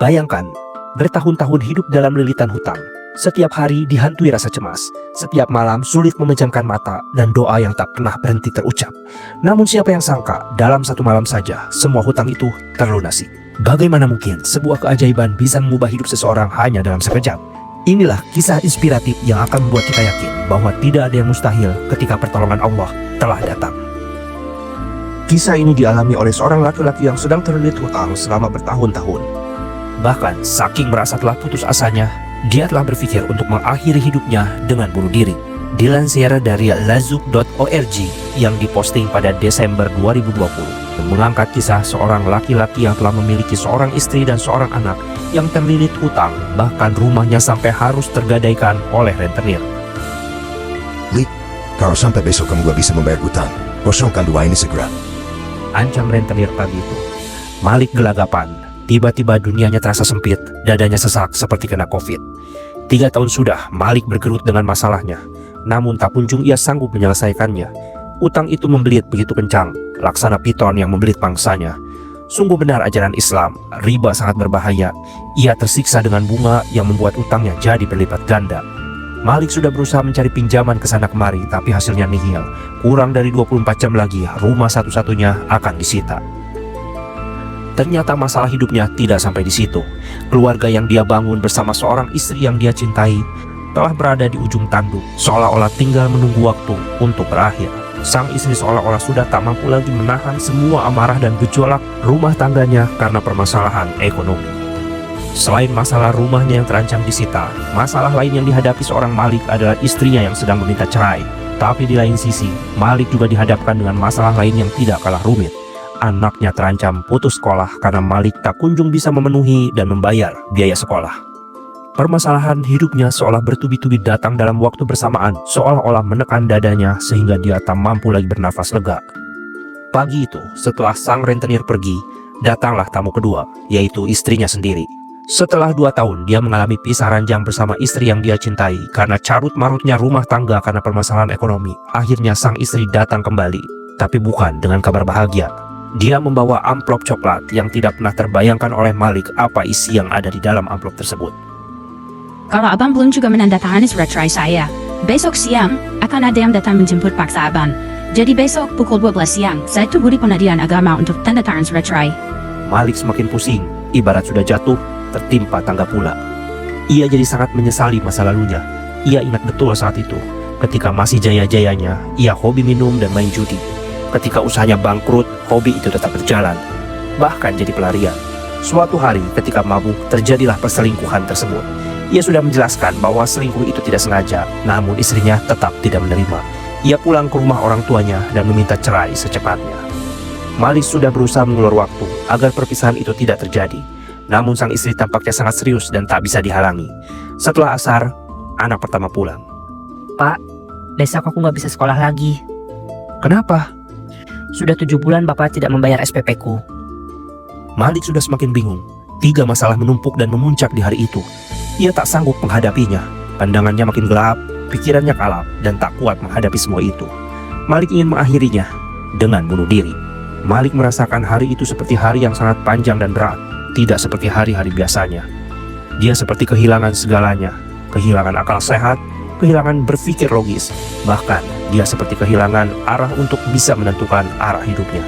Bayangkan, bertahun-tahun hidup dalam lilitan hutang. Setiap hari dihantui rasa cemas. Setiap malam sulit memejamkan mata dan doa yang tak pernah berhenti terucap. Namun siapa yang sangka, dalam satu malam saja semua hutang itu terlunasi. Bagaimana mungkin sebuah keajaiban bisa mengubah hidup seseorang hanya dalam sekejap? Inilah kisah inspiratif yang akan membuat kita yakin bahwa tidak ada yang mustahil ketika pertolongan Allah telah datang. Kisah ini dialami oleh seorang laki-laki yang sedang terlilit hutang selama bertahun-tahun. Bahkan saking merasa telah putus asanya, dia telah berpikir untuk mengakhiri hidupnya dengan bunuh diri. Dilansir dari lazuk.org yang diposting pada Desember 2020, mengangkat kisah seorang laki-laki yang telah memiliki seorang istri dan seorang anak yang terlilit hutang, bahkan rumahnya sampai harus tergadaikan oleh rentenir. Lee, kalau sampai besok kamu gak bisa membayar hutang, kosongkan dua ini segera. Ancam rentenir pagi itu. Malik gelagapan. Tiba-tiba dunianya terasa sempit, dadanya sesak seperti kena COVID. 3 tahun sudah Malik bergerut dengan masalahnya, namun tak kunjung ia sanggup menyelesaikannya. Utang itu membelit begitu kencang, laksana piton yang membelit pangsanya. Sungguh benar ajaran Islam, riba sangat berbahaya. Ia tersiksa dengan bunga yang membuat utangnya jadi berlipat ganda. Malik sudah berusaha mencari pinjaman ke sana kemari, tapi hasilnya nihil. Kurang dari 24 jam lagi, rumah satu-satunya akan disita. Ternyata masalah hidupnya tidak sampai di situ. Keluarga yang dia bangun bersama seorang istri yang dia cintai telah berada di ujung tanduk, seolah-olah tinggal menunggu waktu untuk berakhir. Sang istri seolah-olah sudah tak mampu lagi menahan semua amarah dan gejolak rumah tangganya karena permasalahan ekonomi. Selain masalah rumahnya yang terancam disita, masalah lain yang dihadapi seorang Malik adalah istrinya yang sedang meminta cerai. Tapi di lain sisi, Malik juga dihadapkan dengan masalah lain yang tidak kalah rumit. Anaknya terancam putus sekolah karena Malik tak kunjung bisa memenuhi dan membayar biaya sekolah. Permasalahan hidupnya seolah bertubi-tubi datang dalam waktu bersamaan, seolah-olah menekan dadanya sehingga dia tak mampu lagi bernafas lega. Pagi itu, setelah sang rentenir pergi, datanglah tamu kedua, yaitu istrinya sendiri. Setelah 2 tahun, dia mengalami pisah ranjang bersama istri yang dia cintai karena carut-marutnya rumah tangga karena permasalahan ekonomi. Akhirnya sang istri datang kembali, tapi bukan dengan kabar bahagia. Dia membawa amplop coklat yang tidak pernah terbayangkan oleh Malik apa isi yang ada di dalam amplop tersebut. Kalau abang belum juga menandatangani surat cerai saya, besok siang akan ada yang datang menjemput paksa abang. Jadi besok pukul 12 siang, saya tunggu di pengadilan agama untuk tanda tangan surat cerai. Malik semakin pusing, ibarat sudah jatuh, tertimpa tangga pula. Ia jadi sangat menyesali masa lalunya. Ia ingat betul saat itu, ketika masih jaya-jayanya, ia hobi minum dan main judi. Ketika usahanya bangkrut, hobi itu tetap berjalan, bahkan jadi pelarian. Suatu hari ketika mabuk, terjadilah perselingkuhan tersebut. Ia sudah menjelaskan bahwa selingkuh itu tidak sengaja, namun istrinya tetap tidak menerima. Ia pulang ke rumah orang tuanya dan meminta cerai secepatnya. Malik sudah berusaha mengulur waktu agar perpisahan itu tidak terjadi, namun sang istri tampaknya sangat serius dan tak bisa dihalangi. Setelah asar, anak pertama pulang. Pak, besok aku nggak bisa sekolah lagi. Kenapa? Sudah 7 bulan Bapak tidak membayar SPP ku. Malik sudah semakin bingung. 3 masalah menumpuk dan memuncak di hari itu. Ia tak sanggup menghadapinya. Pandangannya makin gelap, pikirannya kalap, dan tak kuat menghadapi semua itu. Malik ingin mengakhirinya dengan bunuh diri. Malik merasakan hari itu seperti hari yang sangat panjang dan berat, tidak seperti hari-hari biasanya. Dia seperti kehilangan segalanya, kehilangan akal sehat, kehilangan berpikir logis, bahkan dia seperti kehilangan arah untuk bisa menentukan arah hidupnya.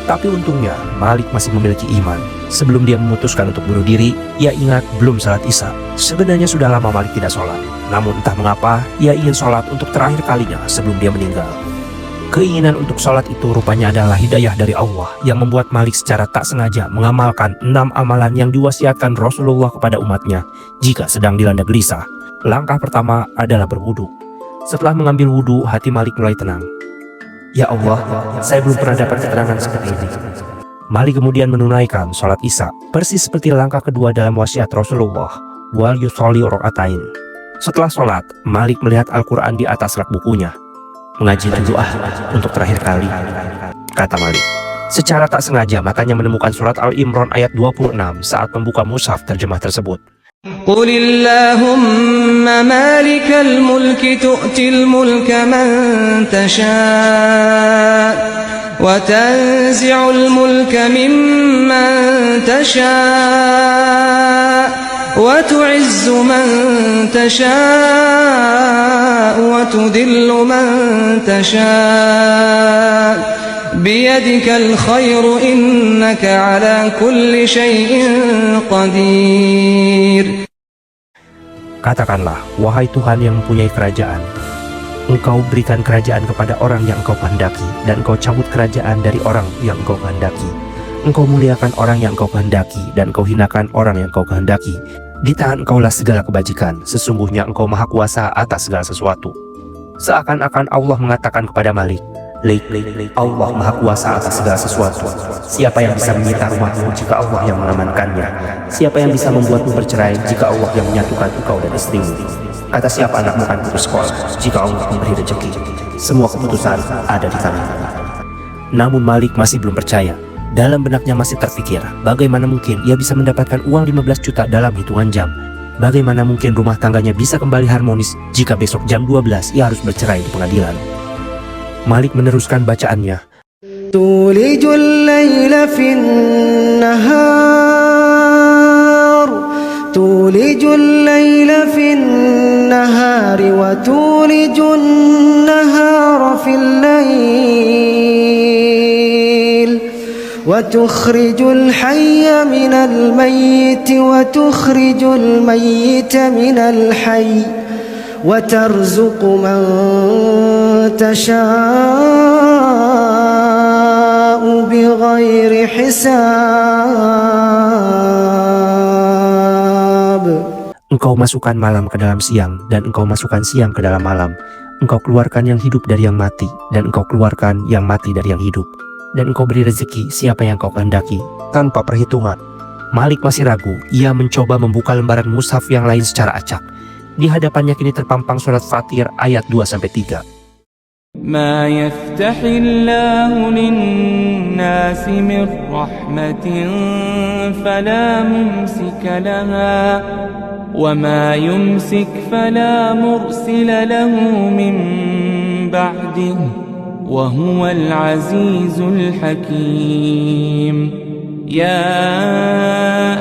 Tapi untungnya Malik masih memiliki iman. Sebelum dia memutuskan untuk bunuh diri, ia ingat belum salat Isya. Sebenarnya sudah lama Malik tidak sholat, namun entah mengapa ia ingin sholat untuk terakhir kalinya sebelum dia meninggal. Keinginan untuk sholat itu rupanya adalah hidayah dari Allah yang membuat Malik secara tak sengaja mengamalkan 6 amalan yang diwasiatkan Rasulullah kepada umatnya jika sedang dilanda gelisah. Langkah pertama adalah berwudu. Setelah mengambil wudu, hati Malik mulai tenang. Ya Allah, saya belum pernah dapat ketenangan seperti ini. Malik kemudian menunaikan sholat Isya, persis seperti langkah kedua dalam wasiat Rasulullah, wal yusolli rokaatain. Setelah sholat, Malik melihat Al-Quran di atas rak bukunya. Mengaji doa untuk terakhir kali, kata Malik. Secara tak sengaja matanya menemukan surat Al-Imran ayat 26 saat membuka mushaf terjemah tersebut. قل اللهم مالك الملك تؤتي الملك من تشاء وتنزع الملك ممن تشاء وتعز من تشاء وتذل من تشاء بيدك الخير إنك على كل شيء قدير. Katakanlah, wahai Tuhan yang mempunyai kerajaan, Engkau berikan kerajaan kepada orang yang Engkau kehendaki, dan Engkau cabut kerajaan dari orang yang Engkau kehendaki. Engkau muliakan orang yang Engkau kehendaki, dan Engkau hinakan orang yang Engkau kehendaki. Di tangan Engkaulah segala kebajikan, sesungguhnya Engkau maha kuasa atas segala sesuatu. Seakan-akan Allah mengatakan kepada Malik, Allah maha kuasa atas segala sesuatu. Siapa yang bisa menyita rumahmu jika Allah yang mengamankannya? Siapa yang bisa membuatmu bercerai jika Allah yang menyatukan engkau dan istrimu? Kata siapa anakmu akan putus sekolah jika Allah memberi rezeki? Semua keputusan ada di tangan. Namun Malik masih belum percaya. Dalam benaknya masih terpikir, bagaimana mungkin ia bisa mendapatkan uang 15 juta dalam hitungan jam? Bagaimana mungkin rumah tangganya bisa kembali harmonis jika besok jam 12 ia harus bercerai di pengadilan? Malik meneruskan bacaannya. Tulijul layla fin nahar, tulijul layla fin nahari wa tulijun nahara fil layl, wa tukhrijul hayya minal mayyiti wa tukhrijul mayyita minal hayy, wa tarzuqu man tasha'u bighairi hisab. Engkau masukkan malam ke dalam siang, dan engkau masukkan siang ke dalam malam. Engkau keluarkan yang hidup dari yang mati, dan engkau keluarkan yang mati dari yang hidup. Dan engkau beri rezeki siapa yang kau kehendaki, tanpa perhitungan. Malik masih ragu, ia mencoba membuka lembaran mushaf yang lain secara acak. Di hadapannya kini terpampang surat Fatir ayat 2-3. ما يفتح الله للناس من رحمة فلا ممسك لها وما يمسك فلا مرسل له من بعده وهو العزيز الحكيم. يا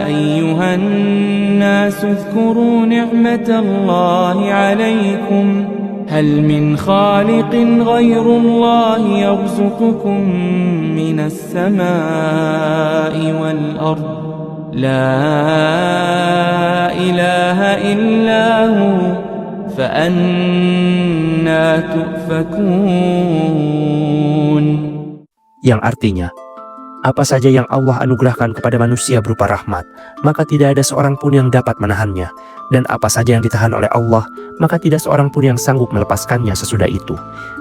أيها الناس اذكروا نعمة الله عليكم هل من خالق غير الله يرزقكم من السماء والأرض لا إله إلا هو فأنا تؤفكون. Yang artinya, apa saja yang Allah anugerahkan kepada manusia berupa rahmat, maka tidak ada seorang pun yang dapat menahannya. Dan apa saja yang ditahan oleh Allah, maka tidak seorang pun yang sanggup melepaskannya sesudah itu.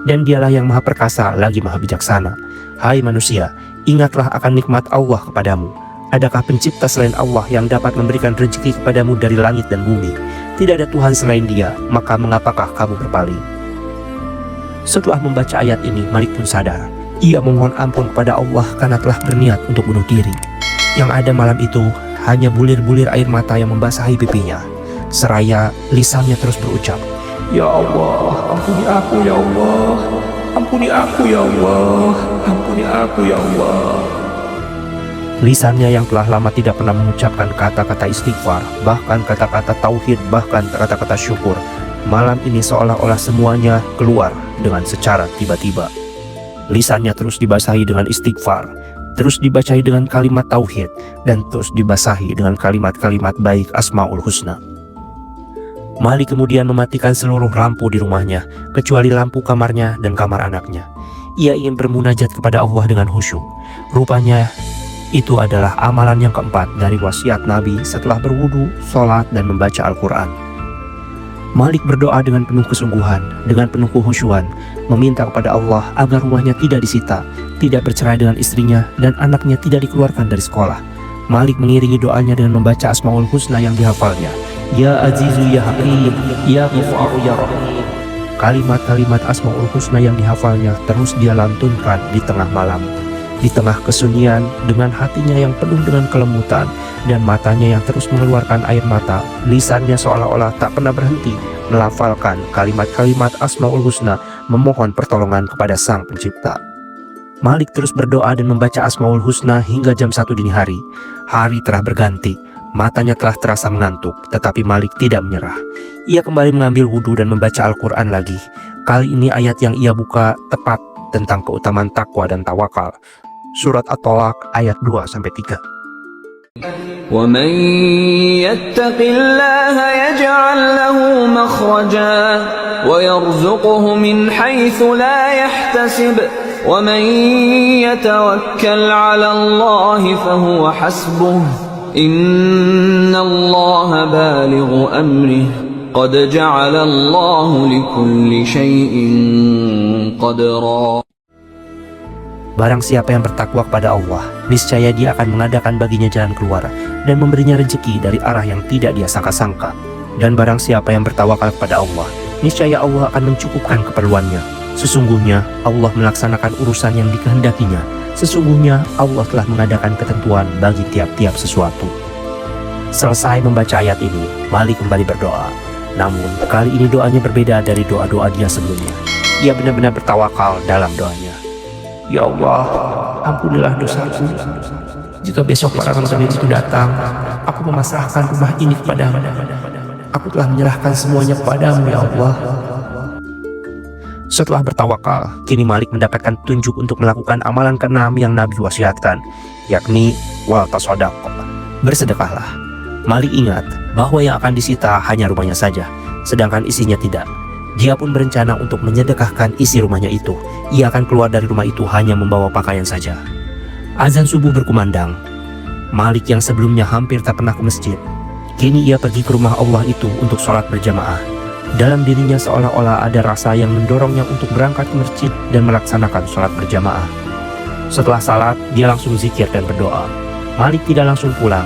Dan dialah yang maha perkasa lagi maha bijaksana. Hai manusia, ingatlah akan nikmat Allah kepadamu. Adakah pencipta selain Allah yang dapat memberikan rezeki kepadamu dari langit dan bumi? Tidak ada Tuhan selain Dia, maka mengapakah kamu berpaling? Setelah membaca ayat ini, Malik pun sadar. Ia memohon ampun kepada Allah karena telah berniat untuk bunuh diri. Yang ada malam itu hanya bulir-bulir air mata yang membasahi pipinya. Seraya lisannya terus berucap, Ya Allah, ampuni aku ya Allah, ampuni aku ya Allah, ampuni aku ya Allah. Lisannya yang telah lama tidak pernah mengucapkan kata-kata istighfar, bahkan kata-kata tauhid, bahkan kata-kata syukur, malam ini seolah-olah semuanya keluar dengan secara tiba-tiba. Lisannya terus dibasahi dengan istighfar, terus dibacahi dengan kalimat tauhid, dan terus dibasahi dengan kalimat-kalimat baik Asmaul Husna. Malik kemudian mematikan seluruh lampu di rumahnya, kecuali lampu kamarnya dan kamar anaknya. Ia ingin bermunajat kepada Allah dengan khusyuk. Rupanya itu adalah amalan yang keempat dari wasiat Nabi setelah berwudu, sholat, dan membaca Al-Quran. Malik berdoa dengan penuh kesungguhan, dengan penuh kehusyuan, meminta kepada Allah agar rumahnya tidak disita, tidak bercerai dengan istrinya, dan anaknya tidak dikeluarkan dari sekolah. Malik mengiringi doanya dengan membaca Asmaul Husna yang dihafalnya. Ya Azizu Ya Hakim, Ya Ghafaru Ya Rahim. Kalimat-kalimat Asmaul Husna yang dihafalnya terus dia lantunkan di tengah malam. Di tengah kesunyian, dengan hatinya yang penuh dengan kelembutan dan matanya yang terus mengeluarkan air mata, lisannya seolah-olah tak pernah berhenti melafalkan kalimat-kalimat Asmaul Husna, memohon pertolongan kepada Sang Pencipta. Malik terus berdoa dan membaca Asmaul Husna hingga jam 1 dini hari. Hari telah berganti. Matanya telah terasa mengantuk, tetapi Malik tidak menyerah. Ia kembali mengambil wudhu dan membaca Al-Quran lagi. Kali ini ayat yang ia buka tepat tentang keutamaan takwa dan tawakal. Surat At-Tolak ayat 2-3. ومن يتق الله يجعل له مخرجا ويرزقه من حيث لا يحتسب ومن يتوكل على الله فهو حسبه إن الله بالغ أمره قد جعل الله لكل شيء قدرا. Barang siapa yang bertakwa kepada Allah, niscaya Dia akan mengadakan baginya jalan keluar dan memberinya rezeki dari arah yang tidak dia sangka-sangka. Dan barang siapa yang bertawakal kepada Allah, niscaya Allah akan mencukupkan keperluannya. Sesungguhnya Allah melaksanakan urusan yang dikehendakinya. Sesungguhnya Allah telah mengadakan ketentuan bagi tiap-tiap sesuatu. Selesai membaca ayat ini, Malik kembali berdoa. Namun kali ini doanya berbeda dari doa-doa dia sebelumnya. Ia benar-benar bertawakal dalam doanya. Ya Allah, ampunilah dosaku. Jika besok para Ramadan itu datang, aku memasrahkan rumah ini kepadamu. Aku telah menyerahkan semuanya kepadamu, ya Allah. Setelah bertawakal, kini Malik mendapatkan tunjuk untuk melakukan amalan ke-6 yang Nabi wasiatkan, yakni wal tasadaq, bersedekahlah. Malik ingat bahwa yang akan disita hanya rumahnya saja, sedangkan isinya tidak. Dia pun berencana untuk menyedekahkan isi rumahnya itu. Ia akan keluar dari rumah itu hanya membawa pakaian saja. Azan subuh berkumandang. Malik yang sebelumnya hampir tak pernah ke masjid, kini ia pergi ke rumah Allah itu untuk sholat berjamaah. Dalam dirinya seolah-olah ada rasa yang mendorongnya untuk berangkat ke masjid dan melaksanakan sholat berjamaah. Setelah salat, dia langsung zikir dan berdoa. Malik tidak langsung pulang.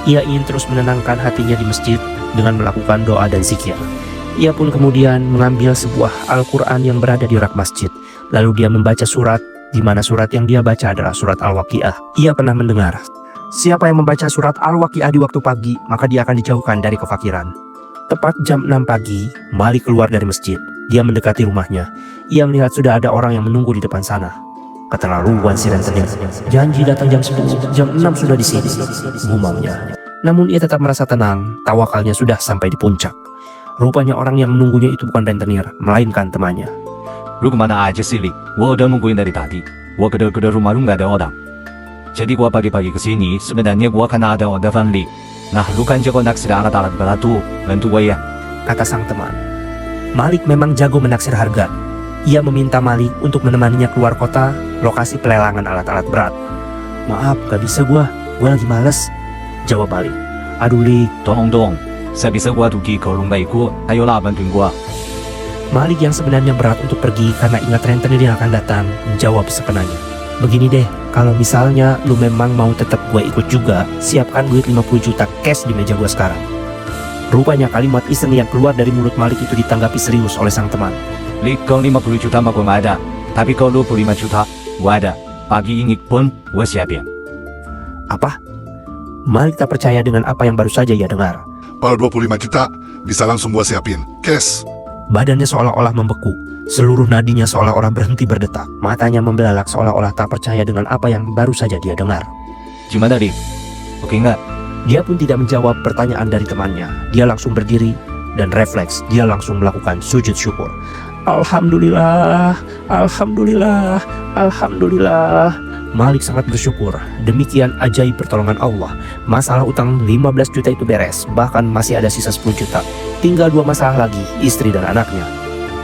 Ia ingin terus menenangkan hatinya di masjid dengan melakukan doa dan zikir. Ia pun kemudian mengambil sebuah Al-Quran yang berada di rak masjid. Lalu dia membaca surat, di mana surat yang dia baca adalah surat Al-Waqiah. Ia pernah mendengar, siapa yang membaca surat Al-Waqiah di waktu pagi, maka dia akan dijauhkan dari kefakiran. Tepat jam 6 pagi, Malik keluar dari masjid. Dia mendekati rumahnya. Ia melihat sudah ada orang yang menunggu di depan sana. Keterlaluan si rentenir. Janji datang jam 10, jam 6 sudah di sini, gumamnya. Namun ia tetap merasa tenang, tawakalnya sudah sampai di puncak. Rupanya orang yang menunggunya itu bukan rentenir, melainkan temannya. Lu kemana aja sih, Li? Gua udah nungguin dari tadi. Gua kedor-kedor rumah lu nggak ada orang. Jadi gua pagi-pagi kesini, sebenarnya gua karena ada orderan, Li. Nah, lu kan jago naksir alat-alat berat tuh, bantu gua ya, kata sang teman. Malik memang jago menaksir harga. Ia meminta Malik untuk menemaninya keluar kota, lokasi pelelangan alat-alat berat. Maaf, gak bisa gua lagi males, jawab Malik. Aduh Li, tolong dong. Saya bisa gua pergi ke rumah ikut, ayolah bantuin gua. Malik yang sebenarnya berat untuk pergi karena ingat rentenir yang akan datang, menjawab sekenanya. Begini deh, kalau misalnya lu memang mau tetap gue ikut juga, siapkan duit 50 juta cash di meja gue sekarang. Rupanya kalimat iseng yang keluar dari mulut Malik itu ditanggapi serius oleh sang teman. Li, kau 50 juta mah gua nggak ada. Tapi kau 25 juta, gua ada. Pagi ini pun gua siapin. Apa? Malik tak percaya dengan apa yang baru saja ia dengar. Kalau 25 juta, bisa langsung gua siapin. Cash. Badannya seolah-olah membeku. Seluruh nadinya seolah-olah berhenti berdetak. Matanya membelalak seolah-olah tak percaya dengan apa yang baru saja dia dengar. Gimana, Li? Oke nggak? Dia pun tidak menjawab pertanyaan dari temannya. Dia langsung berdiri dan refleks dia langsung melakukan sujud syukur. Alhamdulillah, Alhamdulillah, Alhamdulillah. Malik sangat bersyukur. Demikian ajaib pertolongan Allah. Masalah utang 15 juta itu beres. Bahkan masih ada sisa 10 juta. Tinggal 2 masalah lagi, istri dan anaknya.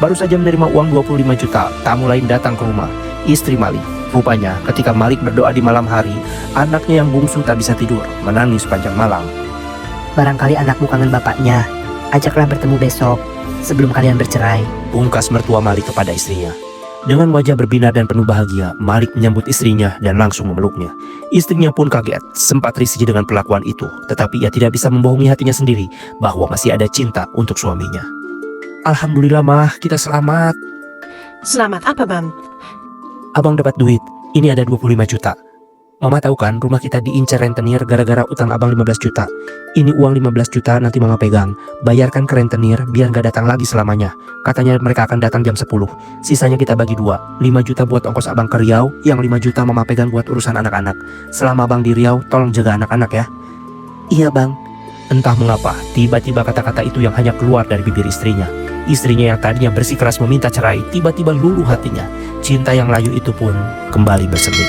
Baru saja menerima uang 25 juta, tamu lain datang ke rumah. Istri Malik. Rupanya ketika Malik berdoa di malam hari, anaknya yang bungsu tak bisa tidur, menangis sepanjang malam. Barangkali anakmu kangen bapaknya. Ajaklah bertemu besok, sebelum kalian bercerai. Pungkas mertua Malik kepada istrinya. Dengan wajah berbinar dan penuh bahagia, Malik menyambut istrinya dan langsung memeluknya. Istrinya pun kaget, sempat risih dengan perlakuan itu, tetapi ia tidak bisa membohongi hatinya sendiri bahwa masih ada cinta untuk suaminya. Alhamdulillah mah, kita selamat. Selamat apa, Bang? Abang dapat duit, ini ada 25 juta. Mama tahu kan rumah kita diincar rentenir gara-gara utang abang 15 juta. Ini uang 15 juta nanti mama pegang. Bayarkan ke rentenir biar gak datang lagi selamanya. Katanya mereka akan datang jam 10. Sisanya kita bagi 2. 5 juta buat ongkos abang ke Riau, yang 5 juta mama pegang buat urusan anak-anak. Selama abang di Riau, tolong jaga anak-anak ya. Iya bang. Entah mengapa, tiba-tiba kata-kata itu yang hanya keluar dari bibir istrinya. Istrinya yang tadinya bersikeras meminta cerai, tiba-tiba luluh hatinya. Cinta yang layu itu pun kembali bersemi.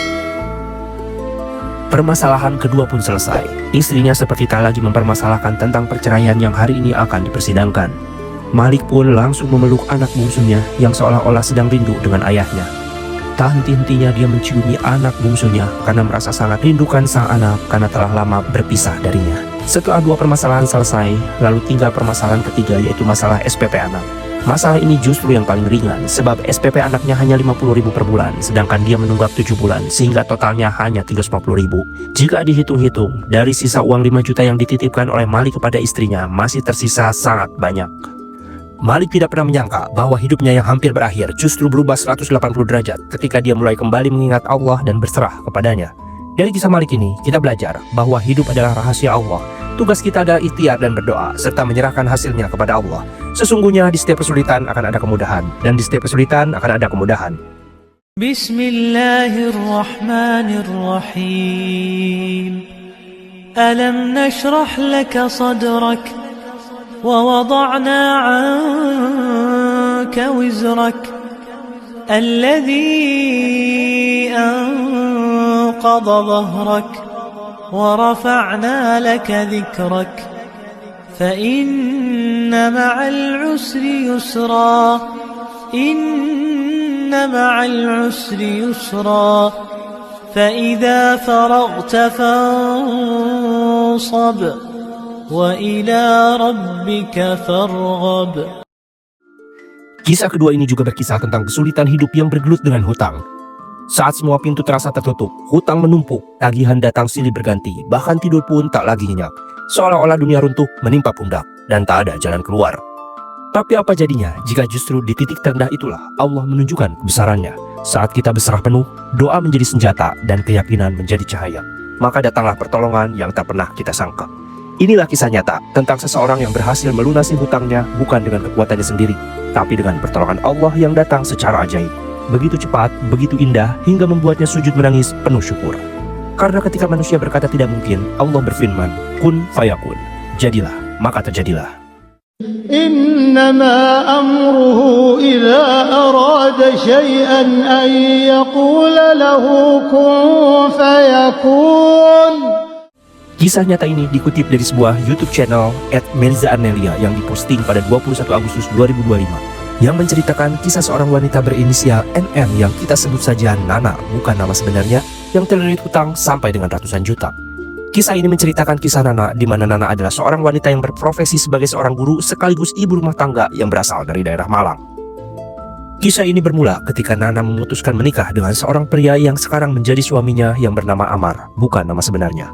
Permasalahan kedua pun selesai. Istrinya seperti tak lagi mempermasalahkan tentang perceraian yang hari ini akan dipersidangkan. Malik pun langsung memeluk anak bungsunya yang seolah-olah sedang rindu dengan ayahnya. Tak henti-hentinya dia menciumi anak bungsunya karena merasa sangat rindukan sang anak karena telah lama berpisah darinya. Setelah dua permasalahan selesai, lalu tinggal permasalahan ketiga, yaitu masalah SPP anak. Masalah ini justru yang paling ringan, sebab SPP anaknya hanya 50.000 per bulan, sedangkan dia menunggak 7 bulan, sehingga totalnya hanya 350.000. Jika dihitung-hitung, dari sisa uang 5 juta yang dititipkan oleh Malik kepada istrinya, masih tersisa sangat banyak. Malik tidak pernah menyangka bahwa hidupnya yang hampir berakhir justru berubah 180 derajat ketika dia mulai kembali mengingat Allah dan berserah kepadanya. Dari kisah Malik ini, kita belajar bahwa hidup adalah rahasia Allah. Tugas kita adalah ikhtiar dan berdoa, serta menyerahkan hasilnya kepada Allah. Sesungguhnya di setiap kesulitan akan ada kemudahan, dan di setiap kesulitan akan ada kemudahan. Bismillahirrahmanirrahim. Alam nashrah laka sadrak, wa wada'na 'anka wizrak, alladhi anqadha dhahrak, ورفعنا لك ذكرك فإن مع العسر يسرا إن مع العسر يسرا فإذا فرغت فانصب وإلى ربك فارغب. Kisah kedua ini juga berkisah tentang kesulitan hidup yang bergelut dengan hutang. Saat semua pintu terasa tertutup, hutang menumpuk, tagihan datang silih berganti, bahkan tidur pun tak lagi nyenyak. Seolah-olah dunia runtuh menimpa pundak dan tak ada jalan keluar. Tapi apa jadinya jika justru di titik terendah itulah Allah menunjukkan kebesarannya? Saat kita berserah penuh, doa menjadi senjata dan keyakinan menjadi cahaya. Maka datanglah pertolongan yang tak pernah kita sangka. Inilah kisah nyata tentang seseorang yang berhasil melunasi hutangnya bukan dengan kekuatannya sendiri, tapi dengan pertolongan Allah yang datang secara ajaib. Begitu cepat, begitu indah, hingga membuatnya sujud menangis penuh syukur. Karena ketika manusia berkata tidak mungkin, Allah berfirman, kun fayakun. Jadilah, maka terjadilah. Innama amruhu idza arada syai'an an yaqula lahu kun fayakun. Kisah nyata ini dikutip dari sebuah YouTube channel @mirza_arnelia yang diposting pada 21 Agustus 2025. Yang menceritakan kisah seorang wanita berinisial NN yang kita sebut saja Nana, bukan nama sebenarnya, yang terlilit hutang sampai dengan ratusan juta. Kisah ini menceritakan kisah Nana, di mana Nana adalah seorang wanita yang berprofesi sebagai seorang guru sekaligus ibu rumah tangga yang berasal dari daerah Malang. Kisah ini bermula ketika Nana memutuskan menikah dengan seorang pria yang sekarang menjadi suaminya yang bernama Amar, bukan nama sebenarnya.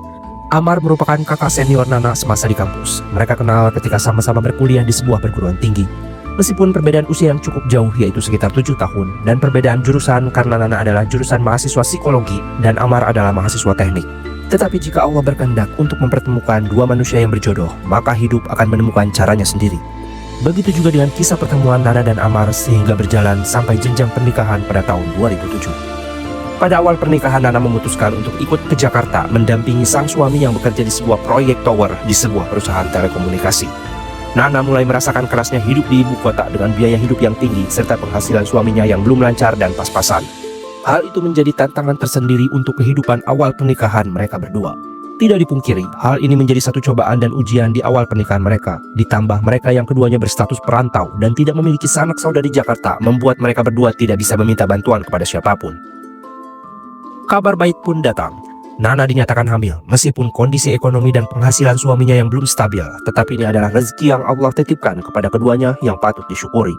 Amar merupakan kakak senior Nana semasa di kampus. Mereka kenal ketika sama-sama berkuliah di sebuah perguruan tinggi. Meskipun perbedaan usia yang cukup jauh, yaitu sekitar 7 tahun, dan perbedaan jurusan karena Nana adalah jurusan mahasiswa psikologi dan Amar adalah mahasiswa teknik. Tetapi jika Allah berkehendak untuk mempertemukan dua manusia yang berjodoh, maka hidup akan menemukan caranya sendiri. Begitu juga dengan kisah pertemuan Nana dan Amar sehingga berjalan sampai jenjang pernikahan pada tahun 2007. Pada awal pernikahan, Nana memutuskan untuk ikut ke Jakarta mendampingi sang suami yang bekerja di sebuah proyek tower di sebuah perusahaan telekomunikasi. Nana mulai merasakan kerasnya hidup di ibu kota dengan biaya hidup yang tinggi serta penghasilan suaminya yang belum lancar dan pas-pasan. Hal itu menjadi tantangan tersendiri untuk kehidupan awal pernikahan mereka berdua. Tidak dipungkiri, hal ini menjadi satu cobaan dan ujian di awal pernikahan mereka. Ditambah mereka yang keduanya berstatus perantau dan tidak memiliki sanak saudara di Jakarta, membuat mereka berdua tidak bisa meminta bantuan kepada siapapun. Kabar baik pun datang. Nana dinyatakan hamil, meskipun kondisi ekonomi dan penghasilan suaminya yang belum stabil, tetapi ini adalah rezeki yang Allah titipkan kepada keduanya yang patut disyukuri.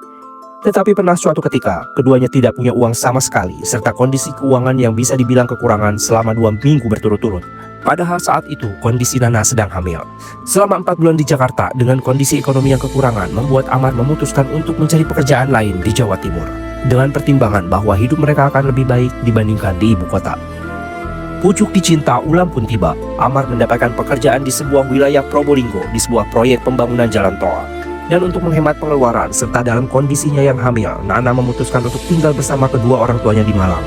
Tetapi pernah suatu ketika, keduanya tidak punya uang sama sekali, serta kondisi keuangan yang bisa dibilang kekurangan selama 2 minggu berturut-turut. Padahal saat itu, kondisi Nana sedang hamil. Selama 4 bulan di Jakarta, dengan kondisi ekonomi yang kekurangan, membuat Amar memutuskan untuk mencari pekerjaan lain di Jawa Timur, dengan pertimbangan bahwa hidup mereka akan lebih baik dibandingkan di ibu kota. Pucuk dicinta ulang pun tiba. Amar mendapatkan pekerjaan di sebuah wilayah Probolinggo di sebuah proyek pembangunan jalan tol. Dan untuk menghemat pengeluaran serta dalam kondisinya yang hamil, Nana memutuskan untuk tinggal bersama kedua orang tuanya di Malang.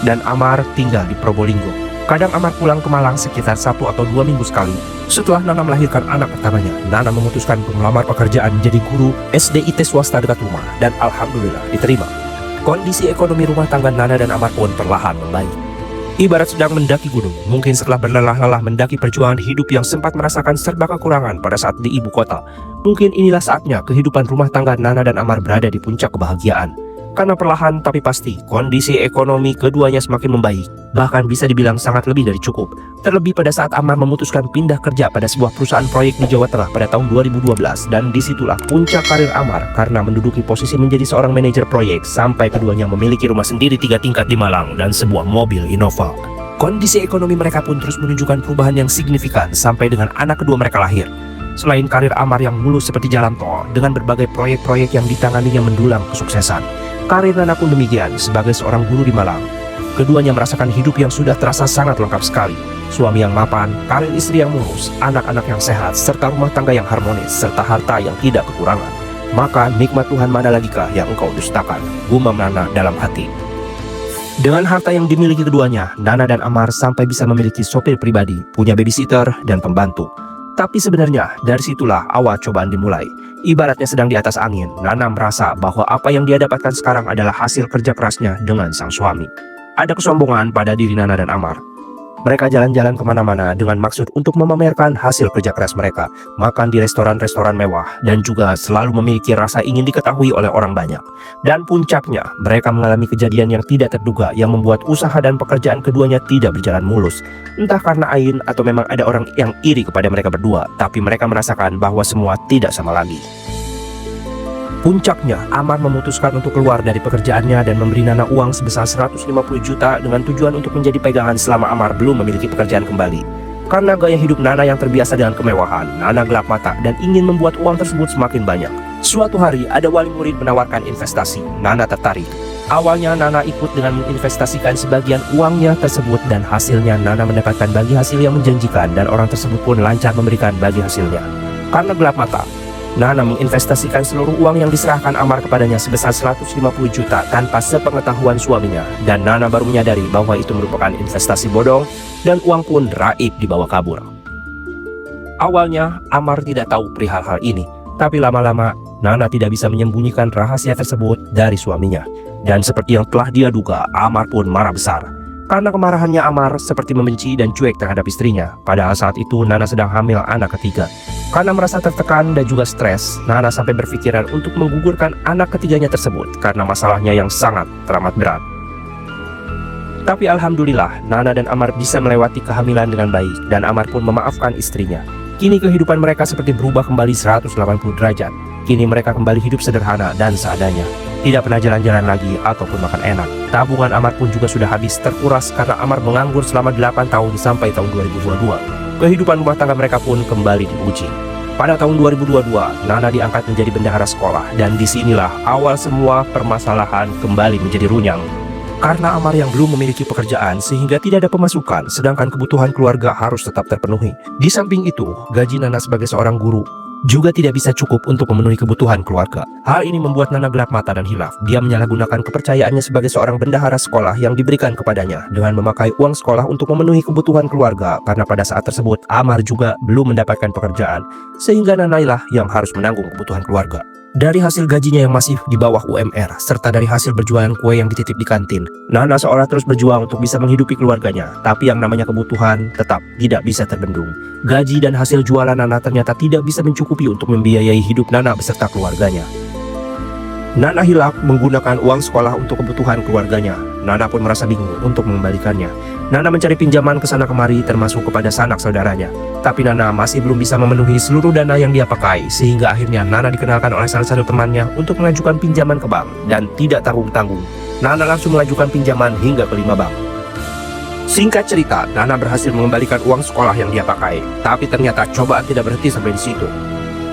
Dan Amar tinggal di Probolinggo. Kadang Amar pulang ke Malang sekitar 1 atau 2 minggu sekali. Setelah Nana melahirkan anak pertamanya, Nana memutuskan untuk melamar pekerjaan menjadi guru SDIT swasta dekat rumah dan alhamdulillah diterima. Kondisi ekonomi rumah tangga Nana dan Amar pun perlahan membaik. Ibarat sedang mendaki gunung, mungkin setelah berlelah-lelah mendaki perjuangan hidup yang sempat merasakan serba kekurangan pada saat di ibu kota, mungkin inilah saatnya kehidupan rumah tangga Nana dan Amar berada di puncak kebahagiaan. Karena perlahan tapi pasti, kondisi ekonomi keduanya semakin membaik, bahkan bisa dibilang sangat lebih dari cukup. Terlebih pada saat Amar memutuskan pindah kerja pada sebuah perusahaan proyek di Jawa Tengah pada tahun 2012, dan disitulah puncak karir Amar karena menduduki posisi menjadi seorang manajer proyek sampai keduanya memiliki rumah sendiri 3 tingkat di Malang dan sebuah mobil Innova. Kondisi ekonomi mereka pun terus menunjukkan perubahan yang signifikan sampai dengan anak kedua mereka lahir. Selain karir Amar yang mulus seperti jalan tol, dengan berbagai proyek-proyek yang ditanganinya mendulang kesuksesan, karir Nana pun demikian sebagai seorang guru di Malang. Keduanya merasakan hidup yang sudah terasa sangat lengkap sekali. Suami yang mapan, karir istri yang mulus, anak-anak yang sehat, serta rumah tangga yang harmonis, serta harta yang tidak kekurangan. Maka nikmat Tuhan mana lagikah yang engkau dustakan? Gumam Nana dalam hati. Dengan harta yang dimiliki keduanya, Nana dan Amar sampai bisa memiliki sopir pribadi, punya babysitter, dan pembantu. Tapi sebenarnya dari situlah awal cobaan dimulai. Ibaratnya sedang di atas angin, Nana merasa bahwa apa yang dia dapatkan sekarang adalah hasil kerja kerasnya dengan sang suami. Ada kesombongan pada diri Nana dan Amar. Mereka jalan-jalan kemana-mana dengan maksud untuk memamerkan hasil kerja keras mereka, makan di restoran-restoran mewah, dan juga selalu memiliki rasa ingin diketahui oleh orang banyak. Dan puncaknya, mereka mengalami kejadian yang tidak terduga yang membuat usaha dan pekerjaan keduanya tidak berjalan mulus. Entah karena Ain atau memang ada orang yang iri kepada mereka berdua, tapi mereka merasakan bahwa semua tidak sama lagi. Puncaknya, Amar memutuskan untuk keluar dari pekerjaannya dan memberi Nana uang sebesar 150 juta dengan tujuan untuk menjadi pegangan selama Amar belum memiliki pekerjaan kembali. Karena gaya hidup Nana yang terbiasa dengan kemewahan, Nana gelap mata dan ingin membuat uang tersebut semakin banyak. Suatu hari, ada wali murid menawarkan investasi. Nana tertarik. Awalnya Nana ikut dengan menginvestasikan sebagian uangnya tersebut dan hasilnya Nana mendapatkan bagi hasil yang menjanjikan dan orang tersebut pun lancar memberikan bagi hasilnya. Karena gelap mata, Nana menginvestasikan seluruh uang yang diserahkan Amar kepadanya sebesar 150 juta tanpa sepengetahuan suaminya, dan Nana baru menyadari bahwa itu merupakan investasi bodong dan uang pun raib dibawa kabur. Awalnya Amar tidak tahu perihal hal ini, tapi lama-lama Nana tidak bisa menyembunyikan rahasia tersebut dari suaminya. Dan seperti yang telah dia duga, Amar pun marah besar. Karena kemarahannya Amar seperti membenci dan cuek terhadap istrinya. Padahal saat itu Nana sedang hamil anak ketiga. Karena merasa tertekan dan juga stres, Nana sampai berpikiran untuk menggugurkan anak ketiganya tersebut karena masalahnya yang sangat teramat berat. Tapi alhamdulillah, Nana dan Amar bisa melewati kehamilan dengan baik dan Amar pun memaafkan istrinya. Kini kehidupan mereka seperti berubah kembali 180 derajat. Kini mereka kembali hidup sederhana dan seadanya. Tidak pernah jalan-jalan lagi ataupun makan enak. Tabungan Amar pun juga sudah habis terkuras karena Amar menganggur selama 8 tahun sampai tahun 2022. Kehidupan rumah tangga mereka pun kembali diuji. Pada tahun 2022, Nana diangkat menjadi bendahara sekolah dan disinilah awal semua permasalahan kembali menjadi runyang. Karena Amar yang belum memiliki pekerjaan sehingga tidak ada pemasukan, sedangkan kebutuhan keluarga harus tetap terpenuhi. Di samping itu, gaji Nana sebagai seorang guru juga tidak bisa cukup untuk memenuhi kebutuhan keluarga. Hal ini membuat Nana gelap mata dan hilaf. Dia menyalahgunakan kepercayaannya sebagai seorang bendahara sekolah yang diberikan kepadanya dengan memakai uang sekolah untuk memenuhi kebutuhan keluarga, karena pada saat tersebut Amar juga belum mendapatkan pekerjaan, sehingga Nanailah yang harus menanggung kebutuhan keluarga. Dari hasil gajinya yang masih di bawah UMR, serta dari hasil berjualan kue yang dititip di kantin, Nana seolah terus berjuang untuk bisa menghidupi keluarganya. Tapi yang namanya kebutuhan tetap tidak bisa terbendung. Gaji dan hasil jualan Nana ternyata tidak bisa mencukupi untuk membiayai hidup Nana beserta keluarganya. Nana hilaf menggunakan uang sekolah untuk kebutuhan keluarganya. Nana pun merasa bingung untuk mengembalikannya. Nana mencari pinjaman ke sana kemari termasuk kepada sanak saudaranya. Tapi Nana masih belum bisa memenuhi seluruh dana yang dia pakai, sehingga akhirnya Nana dikenalkan oleh salah satu temannya untuk mengajukan pinjaman ke bank. Dan tidak tanggung-tanggung, Nana langsung mengajukan pinjaman hingga ke 5 bank. Singkat cerita, Nana berhasil mengembalikan uang sekolah yang dia pakai. Tapi ternyata cobaan tidak berhenti sampai di situ.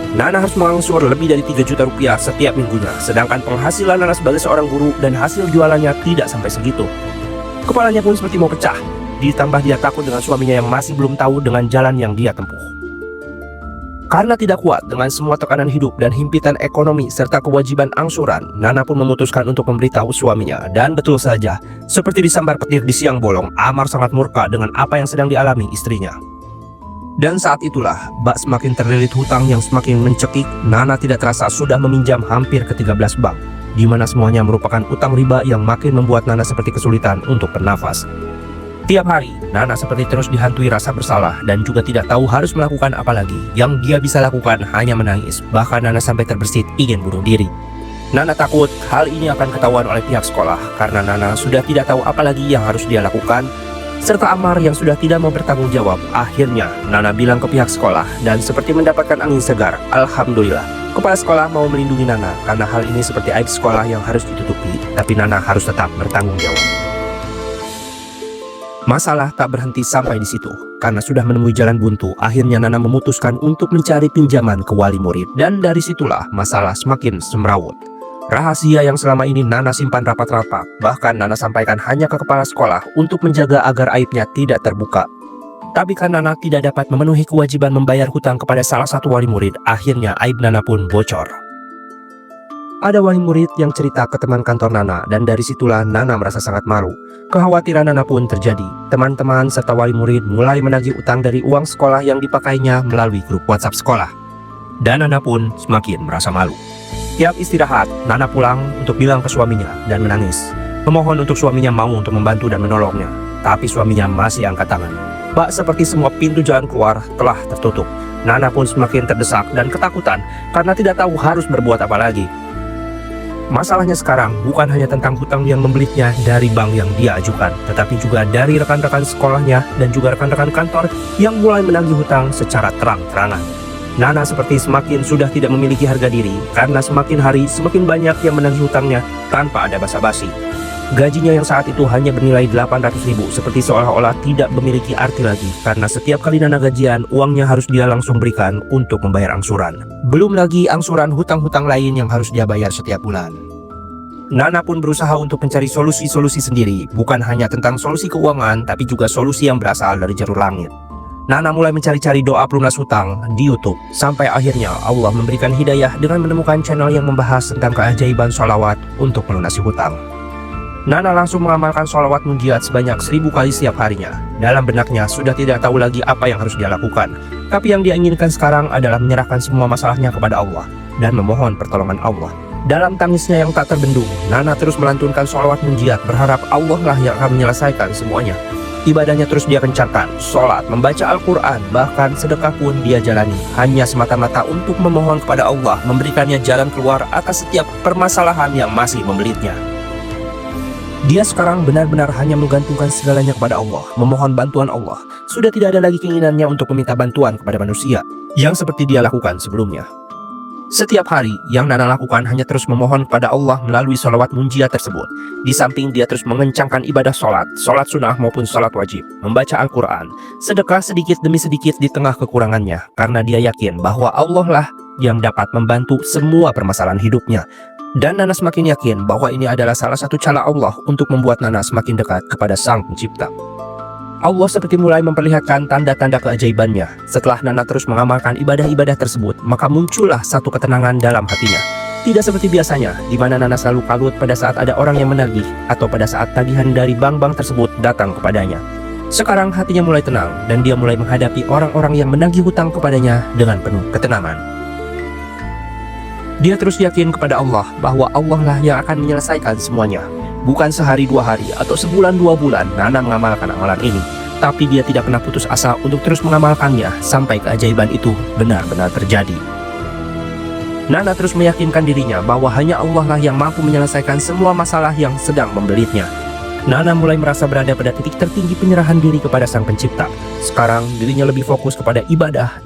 Nana harus mengangsur lebih dari 3 juta rupiah setiap minggunya, sedangkan penghasilan Nana sebagai seorang guru dan hasil jualannya tidak sampai segitu. Kepalanya pun seperti mau pecah, ditambah dia takut dengan suaminya yang masih belum tahu dengan jalan yang dia tempuh. Karena tidak kuat dengan semua tekanan hidup dan himpitan ekonomi serta kewajiban angsuran, Nana pun memutuskan untuk memberitahu suaminya. Dan betul saja, seperti disambar petir di siang bolong, Amar sangat murka dengan apa yang sedang dialami istrinya. Dan saat itulah, bak semakin terlilit hutang yang semakin mencekik. Nana tidak terasa sudah meminjam hampir ke 13 bank, di mana semuanya merupakan utang riba yang makin membuat Nana seperti kesulitan untuk bernafas. Tiap hari, Nana seperti terus dihantui rasa bersalah dan juga tidak tahu harus melakukan apa lagi. Yang dia bisa lakukan hanya menangis, bahkan Nana sampai terbersit ingin bunuh diri. Nana takut hal ini akan ketahuan oleh pihak sekolah karena Nana sudah tidak tahu apa lagi yang harus dia lakukan, serta Amar yang sudah tidak mau bertanggung jawab. Akhirnya, Nana bilang ke pihak sekolah dan seperti mendapatkan angin segar, alhamdulillah. Kepala sekolah mau melindungi Nana karena hal ini seperti aib sekolah yang harus ditutupi, tapi Nana harus tetap bertanggung jawab. Masalah tak berhenti sampai di situ. Karena sudah menemui jalan buntu, akhirnya Nana memutuskan untuk mencari pinjaman ke wali murid. Dan dari situlah masalah semakin semrawut. Rahasia yang selama ini Nana simpan rapat-rapat, bahkan Nana sampaikan hanya ke kepala sekolah untuk menjaga agar aibnya tidak terbuka. Tapi karena Nana tidak dapat memenuhi kewajiban membayar hutang kepada salah satu wali murid, akhirnya aib Nana pun bocor. Ada wali murid yang cerita ke teman kantor Nana, dan dari situlah Nana merasa sangat malu. Kekhawatiran Nana pun terjadi. Teman-teman serta wali murid mulai menagih utang dari uang sekolah yang dipakainya melalui grup WhatsApp sekolah. Dan Nana pun semakin merasa malu. Tiap istirahat, Nana pulang untuk bilang ke suaminya dan menangis. Memohon untuk suaminya mau untuk membantu dan menolongnya. Tapi suaminya masih angkat tangan. Bak seperti semua pintu jalan keluar telah tertutup. Nana pun semakin terdesak dan ketakutan karena tidak tahu harus berbuat apa lagi. Masalahnya sekarang bukan hanya tentang hutang yang membelitnya dari bank yang dia ajukan, tetapi juga dari rekan-rekan sekolahnya dan juga rekan-rekan kantor yang mulai menagih hutang secara terang-terangan. Nana seperti semakin sudah tidak memiliki harga diri karena semakin hari semakin banyak yang menagih hutangnya tanpa ada basa-basi. Gajinya yang saat itu hanya bernilai 800.000 seperti seolah-olah tidak memiliki arti lagi karena setiap kali Nana gajian, uangnya harus dia langsung berikan untuk membayar angsuran. Belum lagi angsuran hutang-hutang lain yang harus dia bayar setiap bulan. Nana pun berusaha untuk mencari solusi-solusi sendiri, bukan hanya tentang solusi keuangan tapi juga solusi yang berasal dari jalur langit. Nana mulai mencari-cari doa pelunas hutang di YouTube, sampai akhirnya Allah memberikan hidayah dengan menemukan channel yang membahas tentang keajaiban sholawat untuk melunasi hutang. Nana langsung mengamalkan sholawat munjiat sebanyak 1000 kali setiap harinya. Dalam benaknya sudah tidak tahu lagi apa yang harus dia lakukan. Tapi yang dia inginkan sekarang adalah menyerahkan semua masalahnya kepada Allah dan memohon pertolongan Allah. Dalam tangisnya yang tak terbendung, Nana terus melantunkan sholawat munjiat berharap Allah lah yang akan menyelesaikan semuanya. Ibadahnya terus dia kencangkan, sholat, membaca Al-Quran, bahkan sedekah pun dia jalani. Hanya semata-mata untuk memohon kepada Allah memberikannya jalan keluar atas setiap permasalahan yang masih membelitnya. Dia sekarang benar-benar hanya menggantungkan segalanya kepada Allah, memohon bantuan Allah. Sudah tidak ada lagi keinginannya untuk meminta bantuan kepada manusia, yang seperti dia lakukan sebelumnya. Setiap hari, yang Nana lakukan hanya terus memohon kepada Allah melalui sholawat munjiat tersebut. Di samping dia terus mengencangkan ibadah sholat sunnah maupun sholat wajib, membaca Al-Quran, sedekah sedikit demi sedikit di tengah kekurangannya, karena dia yakin bahwa Allah lah yang dapat membantu semua permasalahan hidupnya. Dan Nana semakin yakin bahwa ini adalah salah satu cara Allah untuk membuat Nana semakin dekat kepada Sang Pencipta. Allah seperti mulai memperlihatkan tanda-tanda keajaibannya. Setelah Nana terus mengamalkan ibadah-ibadah tersebut, maka muncullah satu ketenangan dalam hatinya. Tidak seperti biasanya, di mana Nana selalu kalut pada saat ada orang yang menagih atau pada saat tagihan dari bank-bank tersebut datang kepadanya. Sekarang hatinya mulai tenang dan dia mulai menghadapi orang-orang yang menagih hutang kepadanya dengan penuh ketenangan. Dia terus yakin kepada Allah bahwa Allah lah yang akan menyelesaikan semuanya. Bukan sehari 2 hari atau sebulan 2 bulan Nana mengamalkan amalan ini, tapi dia tidak pernah putus asa untuk terus mengamalkannya sampai keajaiban itu benar-benar terjadi. Nana terus meyakinkan dirinya bahwa hanya Allah lah yang mampu menyelesaikan semua masalah yang sedang membelitnya. Nana mulai merasa berada pada titik tertinggi penyerahan diri kepada Sang Pencipta. Sekarang dirinya lebih fokus kepada ibadah,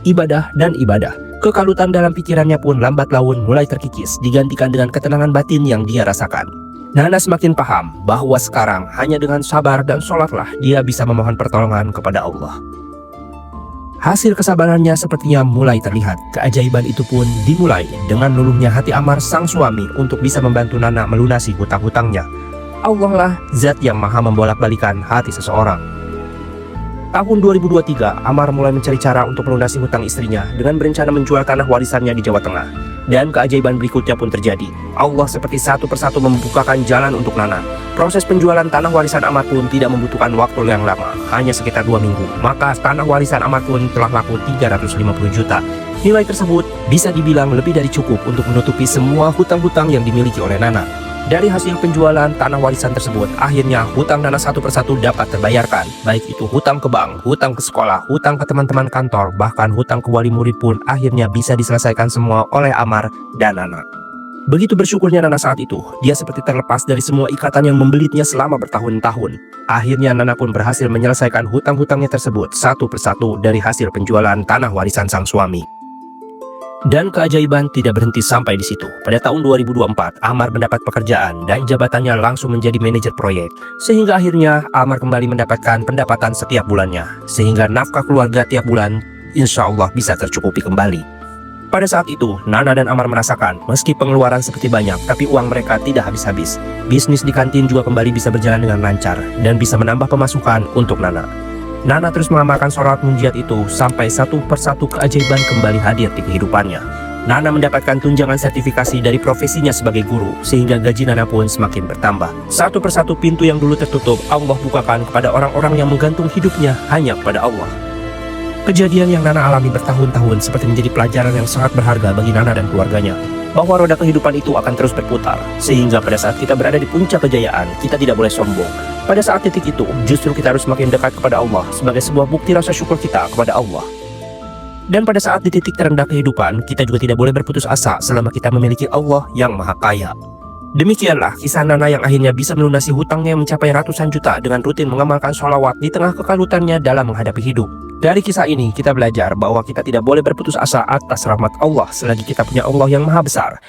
dan ibadah. Kekalutan dalam pikirannya pun lambat laun mulai terkikis, digantikan dengan ketenangan batin yang dia rasakan. Nana semakin paham bahwa sekarang hanya dengan sabar dan sholatlah dia bisa memohon pertolongan kepada Allah. Hasil kesabarannya sepertinya mulai terlihat. Keajaiban itu pun dimulai dengan luluhnya hati Amar sang suami untuk bisa membantu Nana melunasi hutang-hutangnya. Allah lah zat yang maha membolak-balikan hati seseorang. Tahun 2023, Amar mulai mencari cara untuk melunasi hutang istrinya dengan berencana menjual tanah warisannya di Jawa Tengah. Dan keajaiban berikutnya pun terjadi. Allah seperti satu persatu membukakan jalan untuk Nana. Proses penjualan tanah warisan Amar pun tidak membutuhkan waktu yang lama, hanya sekitar 2 minggu. Maka tanah warisan Amar pun telah laku 350 juta. Nilai tersebut bisa dibilang lebih dari cukup untuk menutupi semua hutang-hutang yang dimiliki oleh Nana. Dari hasil penjualan tanah warisan tersebut, akhirnya hutang Nana satu persatu dapat terbayarkan. Baik itu hutang ke bank, hutang ke sekolah, hutang ke teman-teman kantor, bahkan hutang ke wali murid pun akhirnya bisa diselesaikan semua oleh Amar dan Nana. Begitu bersyukurnya Nana saat itu, dia seperti terlepas dari semua ikatan yang membelitnya selama bertahun-tahun. Akhirnya Nana pun berhasil menyelesaikan hutang-hutangnya tersebut satu persatu dari hasil penjualan tanah warisan sang suami. Dan keajaiban tidak berhenti sampai di situ. Pada tahun 2024, Amar mendapat pekerjaan dan jabatannya langsung menjadi manajer proyek. Sehingga akhirnya Amar kembali mendapatkan pendapatan setiap bulannya. Sehingga nafkah keluarga tiap bulan insya Allah bisa tercukupi kembali. Pada saat itu, Nana dan Amar merasakan meski pengeluaran seperti banyak, tapi uang mereka tidak habis-habis. Bisnis di kantin juga kembali bisa berjalan dengan lancar dan bisa menambah pemasukan untuk Nana. Nana terus mengamalkan sholat munjiat itu sampai satu persatu keajaiban kembali hadir di kehidupannya. Nana mendapatkan tunjangan sertifikasi dari profesinya sebagai guru, sehingga gaji Nana pun semakin bertambah. Satu persatu pintu yang dulu tertutup, Allah bukakan kepada orang-orang yang menggantung hidupnya hanya kepada Allah. Kejadian yang Nana alami bertahun-tahun seperti menjadi pelajaran yang sangat berharga bagi Nana dan keluarganya, bahwa roda kehidupan itu akan terus berputar, sehingga pada saat kita berada di puncak kejayaan, kita tidak boleh sombong. Pada saat titik itu, justru kita harus semakin dekat kepada Allah sebagai sebuah bukti rasa syukur kita kepada Allah. Dan pada saat di titik terendah kehidupan, kita juga tidak boleh berputus asa selama kita memiliki Allah yang Maha Kaya. Demikianlah kisah Nana yang akhirnya bisa melunasi hutangnya yang mencapai ratusan juta dengan rutin mengamalkan sholawat di tengah kekalutannya dalam menghadapi hidup. Dari kisah ini, kita belajar bahwa kita tidak boleh berputus asa atas rahmat Allah selagi kita punya Allah yang Maha Besar.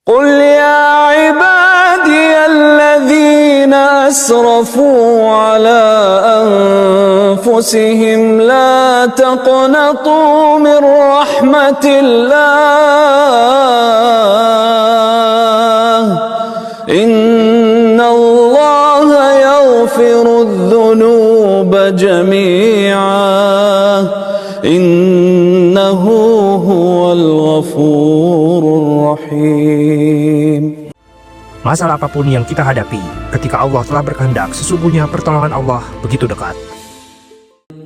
قل يا عبادي الذين أسرفوا على أنفسهم لا تقنطوا من رحمة الله إن الله يغفر الذنوب جميعا إنه هو الغفور الرحيم. Masalah apapun yang kita hadapi, ketika Allah telah berkehendak, sesungguhnya pertolongan Allah begitu dekat.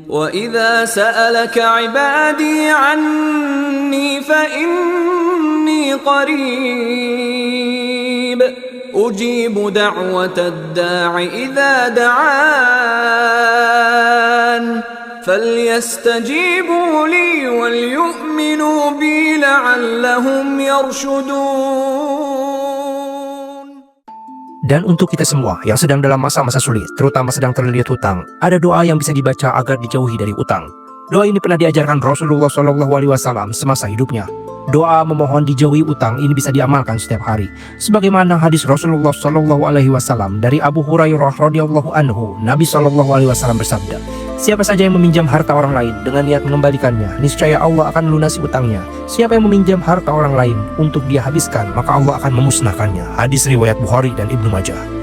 وَإِذَا سَأَلَكَ عِبَادِي عَنِّي فَإِنِّي قَرِيبٌ أُجِيبُ دَعْوَةَ الدَّاعِ إِذَا دَعَانِ فَلْيَسْتَجِيبُوا لِي وَلْيُؤْمِنُوا بِي لَعَلَّهُمْ يَرْشُدُونَ. Dan untuk kita semua yang sedang dalam masa-masa sulit, terutama sedang terlilit hutang, ada doa yang bisa dibaca agar dijauhi dari hutang. Doa ini pernah diajarkan Rasulullah SAW semasa hidupnya. Doa memohon dijauhi utang ini bisa diamalkan setiap hari. Sebagaimana hadis Rasulullah SAW dari Abu Hurairah radhiyallahu anhu, Nabi SAW bersabda, siapa saja yang meminjam harta orang lain dengan niat mengembalikannya, niscaya Allah akan melunasi utangnya. Siapa yang meminjam harta orang lain untuk dia habiskan, maka Allah akan memusnahkannya. Hadis riwayat Bukhari dan Ibnu Majah.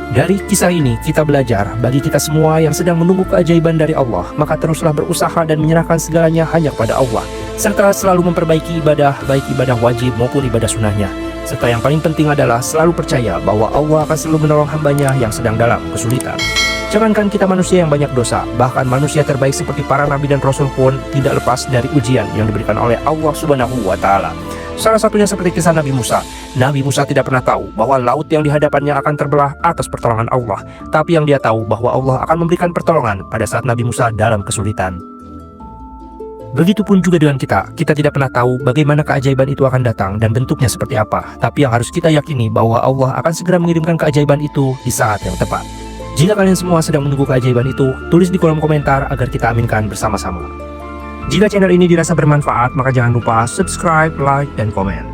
Dari kisah ini kita belajar bagi kita semua yang sedang menunggu keajaiban dari Allah, maka teruslah berusaha dan menyerahkan segalanya hanya kepada Allah, serta selalu memperbaiki ibadah, baik ibadah wajib maupun ibadah sunnahnya. Serta yang paling penting adalah selalu percaya bahwa Allah akan selalu menolong hambanya yang sedang dalam kesulitan. Jangankan kita manusia yang banyak dosa, bahkan manusia terbaik seperti para nabi dan rasul pun tidak lepas dari ujian yang diberikan oleh Allah Subhanahu wa Ta'ala. Salah satunya seperti kisah Nabi Musa. Nabi Musa tidak pernah tahu bahwa laut yang di hadapannya akan terbelah atas pertolongan Allah, tapi yang dia tahu bahwa Allah akan memberikan pertolongan pada saat Nabi Musa dalam kesulitan. Begitupun juga dengan kita tidak pernah tahu bagaimana keajaiban itu akan datang dan bentuknya seperti apa, tapi yang harus kita yakini bahwa Allah akan segera mengirimkan keajaiban itu di saat yang tepat. Jika kalian semua sedang menunggu keajaiban itu, tulis di kolom komentar agar kita aminkan bersama-sama. Jika channel ini dirasa bermanfaat, maka jangan lupa subscribe, like, dan komen.